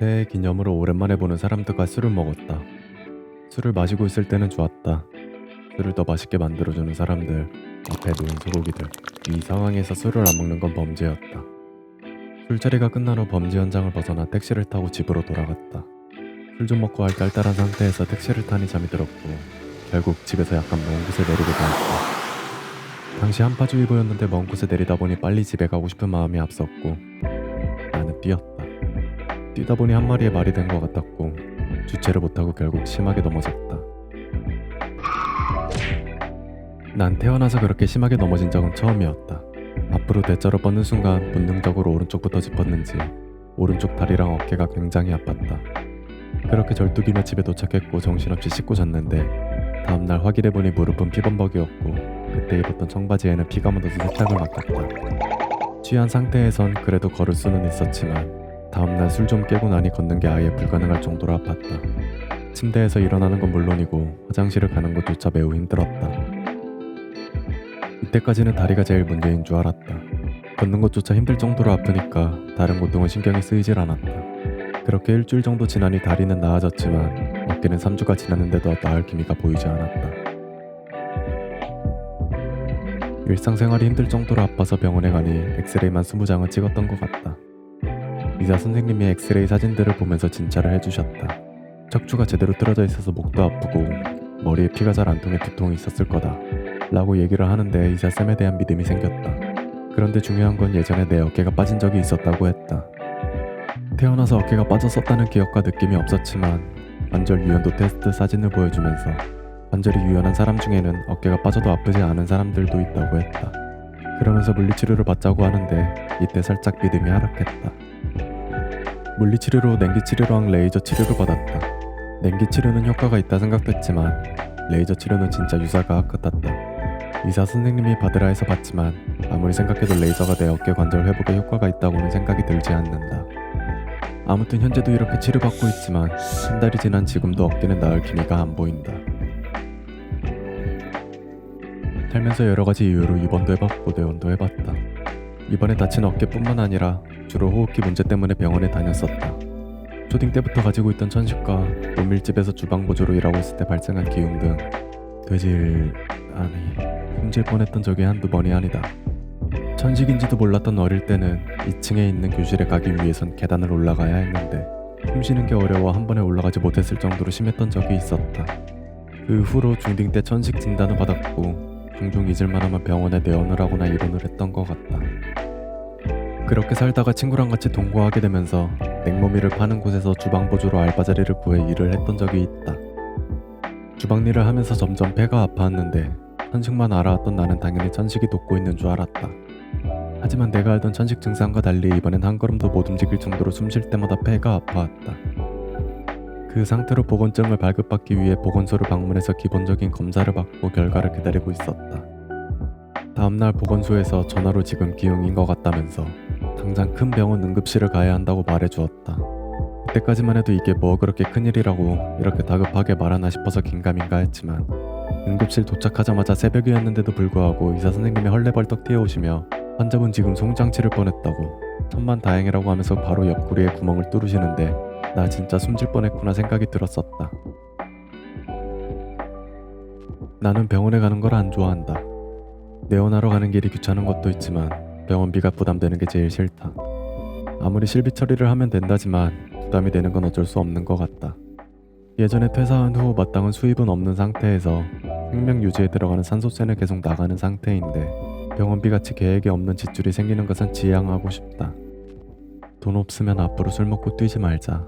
새해 기념으로 오랜만에 보는 사람들과 술을 먹었다. 술을 마시고 있을 때는 좋았다. 술을 더 맛있게 만들어주는 사람들, 앞에 놓인 소고기들. 이 상황에서 술을 안 먹는 건 범죄였다. 술자리가 끝난 후 범죄 현장을 벗어나 택시를 타고 집으로 돌아갔다. 술 좀 먹고 알딸딸한 상태에서 택시를 타니 잠이 들었고 결국 집에서 약간 먼 곳에 내리게 되었다. 당시 한파주의보였는데 먼 곳에 내리다 보니 빨리 집에 가고 싶은 마음이 앞섰고 나는 뛰었다. 뛰다 보니 한 마리의 말이 된 것 같았고 주체를 못하고 결국 심하게 넘어졌다. 난 태어나서 그렇게 심하게 넘어진 적은 처음이었다. 앞으로 대자로 뻗는 순간 본능적으로 오른쪽부터 짚었는지 오른쪽 다리랑 어깨가 굉장히 아팠다. 그렇게 절뚝이며 집에 도착했고 정신없이 씻고 잤는데 다음날 확인해보니 무릎은 피범벅이었고 그때 입었던 청바지에는 피가 묻어서 세탁을 맡겼다. 취한 상태에선 그래도 걸을 수는 있었지만 다음날 술 좀 깨고 나니 걷는 게 아예 불가능할 정도로 아팠다. 침대에서 일어나는 건 물론이고 화장실을 가는 것조차 매우 힘들었다. 이때까지는 다리가 제일 문제인 줄 알았다. 걷는 것조차 힘들 정도로 아프니까 다른 고통은 신경이 쓰이질 않았다. 그렇게 일주일 정도 지나니 다리는 나아졌지만 어깨는 3주가 지났는데도 나을 기미가 보이지 않았다. 일상생활이 힘들 정도로 아파서 병원에 가니 엑스레이만 20장은 찍었던 것 같다. 의사 선생님이 엑스레이 사진들을 보면서 진찰을 해주셨다. 척추가 제대로 틀어져 있어서 목도 아프고 머리에 피가 잘 안 통해 두통이 있었을 거다 라고 얘기를 하는데 의사쌤에 대한 믿음이 생겼다. 그런데 중요한 건 예전에 내 어깨가 빠진 적이 있었다고 했다. 태어나서 어깨가 빠졌었다는 기억과 느낌이 없었지만 관절 유연도 테스트 사진을 보여주면서 관절이 유연한 사람 중에는 어깨가 빠져도 아프지 않은 사람들도 있다고 했다. 그러면서 물리치료를 받자고 하는데 이때 살짝 믿음이 하락했다. 물리치료로 냉기치료랑 레이저 치료를 받았다. 냉기치료는 효과가 있다 생각됐지만 레이저 치료는 진짜 유사가 같았다. 의사 선생님이 받으라 해서 받지만 아무리 생각해도 레이저가 내 어깨 관절 회복에 효과가 있다고는 생각이 들지 않는다. 아무튼 현재도 이렇게 치료받고 있지만 한 달이 지난 지금도 어깨는 나을 기미가 안 보인다. 살면서 여러가지 이유로 입원도 해봤고 뇌원도 해봤다. 이번에 다친 어깨뿐만 아니라 주로 호흡기 문제 때문에 병원에 다녔었다. 초딩 때부터 가지고 있던 천식과 노밀집에서 주방보조로 일하고 있을 때 발생한 기움 등 숨질 뻔했던 적이 한두 번이 아니다. 천식인지도 몰랐던 어릴 때는 2층에 있는 교실에 가기 위해선 계단을 올라가야 했는데 숨쉬는 게 어려워 한 번에 올라가지 못했을 정도로 심했던 적이 있었다. 그 후로 중딩 때 천식 진단을 받았고 종종 잊을만 하면 병원에 내원을 하거나 입원을 했던 것 같다. 그렇게 살다가 친구랑 같이 동거하게 되면서 냉모밀을 파는 곳에서 주방보조로 알바 자리를 구해 일을 했던 적이 있다. 주방일을 하면서 점점 배가 아파왔는데 천식만 알아왔던 나는 당연히 천식이 돕고 있는 줄 알았다. 하지만 내가 알던 천식 증상과 달리 이번엔 한 걸음도 못 움직일 정도로 숨 쉴 때마다 배가 아파왔다. 그 상태로 보건증을 발급받기 위해 보건소를 방문해서 기본적인 검사를 받고 결과를 기다리고 있었다. 다음날 보건소에서 전화로 지금 기흉인 것 같다면서 당장 큰 병원 응급실을 가야 한다고 말해주었다. 그때까지만 해도 이게 뭐 그렇게 큰일이라고 이렇게 다급하게 말하나 싶어서 긴가민가 했지만 응급실 도착하자마자 새벽이었는데도 불구하고 의사 선생님이 헐레벌떡 뛰어오시며 환자분 지금 송장 치를 뻔했다고 천만다행이라고 하면서 바로 옆구리에 구멍을 뚫으시는데 나 진짜 숨질 뻔했구나 생각이 들었었다. 나는 병원에 가는 걸 안 좋아한다. 내원하러 가는 길이 귀찮은 것도 있지만 병원비가 부담되는 게 제일 싫다. 아무리 실비 처리를 하면 된다지만 부담이 되는 건 어쩔 수 없는 것 같다. 예전에 퇴사한 후 마땅한 수입은 없는 상태에서 생명 유지에 들어가는 산소세는 계속 나가는 상태인데 병원비같이 계획에 없는 지출이 생기는 것은 지양하고 싶다. 돈 없으면 앞으로 술 먹고 뛰지 말자.